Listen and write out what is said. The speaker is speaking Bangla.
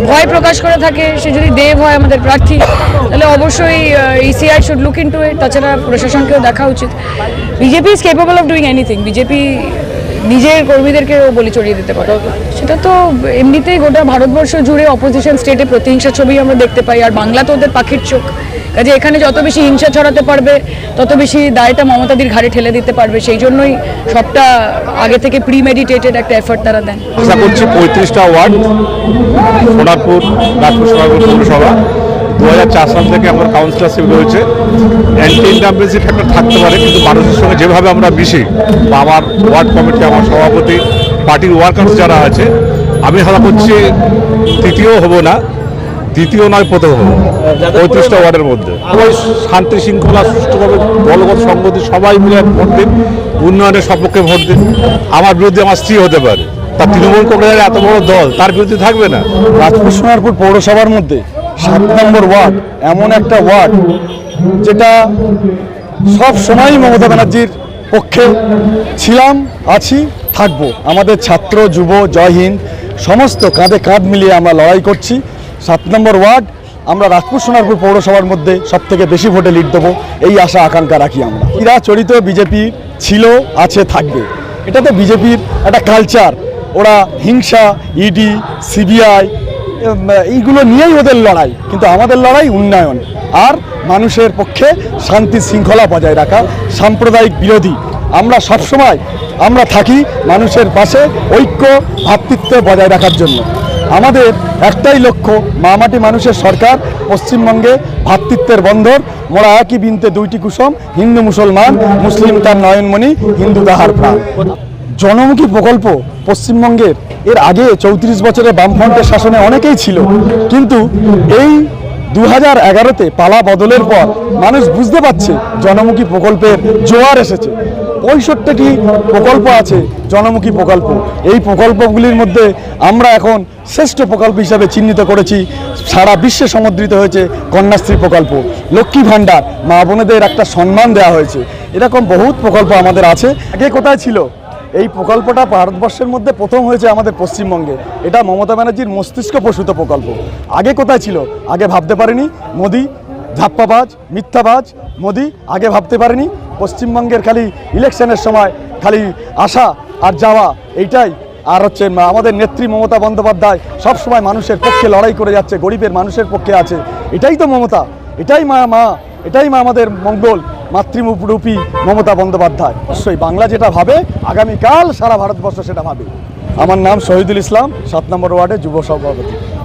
ভয় প্রকাশ করে থাকে, সে যদি দেব হয় আমাদের প্রার্থী, তাহলে অবশ্যই ইসিআই শুড লুক ইনটু ইট। তাছাড়া প্রশাসনকেও দেখা উচিত। BJP is capable of doing anything. BJP নিজের কর্মীদেরকেও বলি চড়িয়ে দিতে পারে। সেটা তো এমনিতেই গোটা ভারতবর্ষ জুড়ে অপোজিশন স্টেটে প্রতিহিংসা ছবি আমরা দেখতে পাই, আর বাংলা তো ওদের পাখির চোখ। কাজে এখানে যত বেশি হিংসা ছড়াতে পারবে, তত বেশি দায়টা মমতাদির ঘাড়ে ঠেলে দিতে পারবে। সেই জন্যই সবটা আগে থেকে প্রিমেডিটেটেড একটা এফার্ট তারা দেন। আশা করছি 35টা ওয়ার্ড, সোনারপুর, রাজপুর সোনারপুর পৌরসভা 2004 সাল থেকে আমার কাউন্সিলরশিপ রয়েছে। অ্যান্টি ইনকামবেন্সি ফ্যাক্টর থাকতে পারে, কিন্তু মানুষের সঙ্গে যেভাবে আমরা মিশি, বা আমার ওয়ার্ড কমিটি, আমার সভাপতি, পার্টির ওয়ার্কার্স যারা আছে, আমি আশা করছি তৃতীয় হব না, দ্বিতীয় নয়, প্রথম হব 35টা ওয়ার্ডের মধ্যে। সবাই শান্তি শৃঙ্খলা সুষ্ঠুভাবে দলগত সংগতি সবাই মিলে ভোট দিন, উন্নয়নের সপক্ষে ভোট দিন। আমার বিরুদ্ধে আমার স্ত্রী হতে পারে, তার তৃণমূল কংগ্রেসের এত বড় দল, তার বিরুদ্ধে থাকবে না। রাজপুর সোনারপুর পৌরসভার মধ্যে 7 নম্বর ওয়ার্ড এমন একটা ওয়ার্ড যেটা সব সময়ই মমতা ব্যানার্জির পক্ষে ছিলাম, আছি, থাকবো। আমাদের ছাত্র, যুব, জয় হিন্দ সমস্ত কাঁধে কাঁধ মিলিয়ে আমরা লড়াই করছি। 7 নম্বর ওয়ার্ড আমরা রাজপুর সোনারপুর পৌরসভার মধ্যে সবথেকে বেশি ভোটে লিড দেবো, এই আশা আকাঙ্ক্ষা রাখি আমরা। এরা চরিত বিজেপি ছিল, আছে, থাকবে। এটা তো বিজেপির একটা কালচার। ওরা হিংসা, ইডি, সিবিআই এইগুলো নিয়েই ওদের লড়াই, কিন্তু আমাদের লড়াই উন্নয়ন আর মানুষের পক্ষে শান্তি শৃঙ্খলা বজায় রাখা, সাম্প্রদায়িক বিরোধী। আমরা সবসময় আমরা থাকি মানুষের পাশে, ঐক্য ভ্রাতৃত্ব বজায় রাখার জন্য। আমাদের একটাই লক্ষ্য, মামাটি মানুষের সরকার, পশ্চিমবঙ্গে ভ্রাতৃত্বের বন্ধন। মোরা একই বিনতে দুইটি কুসুম, হিন্দু মুসলমান, মুসলিম তার নয়নমণি, হিন্দু তাহার প্রাণ। জনমুখী প্রকল্প পশ্চিমবঙ্গের এর আগে 34 বছরের বামফ্রন্টের শাসনে অনেকেই ছিল, কিন্তু এই 2011-তে পালা বদলের পর মানুষ বুঝতে পারছে জনমুখী প্রকল্পের জোয়ার এসেছে। 65টি প্রকল্প আছে জনমুখী প্রকল্প। এই প্রকল্পগুলির মধ্যে আমরা এখন শ্রেষ্ঠ প্রকল্প হিসাবে চিহ্নিত করেছি। সারা বিশ্বে সমুদ্রিত হয়েছে কন্যাশ্রী প্রকল্প, লক্ষ্মী ভাণ্ডার, মা বোনেদের একটা সম্মান দেওয়া হয়েছে। এরকম বহুত প্রকল্প আমাদের আছে। আগে কোথায় ছিল? এই প্রকল্পটা ভারতবর্ষের মধ্যে প্রথম হয়েছে আমাদের পশ্চিমবঙ্গে। এটা মমতা ব্যানার্জির মস্তিষ্ক প্রসূত প্রকল্প। আগে কোথায় ছিল? আগে ভাবতে পারেনি মোদি, ধাপ্পাবাজ, মিথ্যাবাজ মোদি আগে ভাবতে পারেনি। পশ্চিমবঙ্গের খালি ইলেকশনের সময় খালি আসা আর যাওয়া, এইটাই। আর হচ্ছে আমাদের নেত্রী মমতা বন্দ্যোপাধ্যায় সবসময় মানুষের পক্ষে লড়াই করে যাচ্ছে, গরিবের মানুষের পক্ষে আছে। এটাই তো মমতা, এটাই এটাই আমাদের মঙ্গল, মাতৃরূপী মমতা বন্দ্যোপাধ্যায়। অবশ্যই বাংলা যেটা ভাবে, আগামীকাল সারা ভারতবর্ষ সেটা ভাবে। আমার নাম শহীদুল ইসলাম, 7 নম্বর ওয়ার্ডে যুব সভাপতি।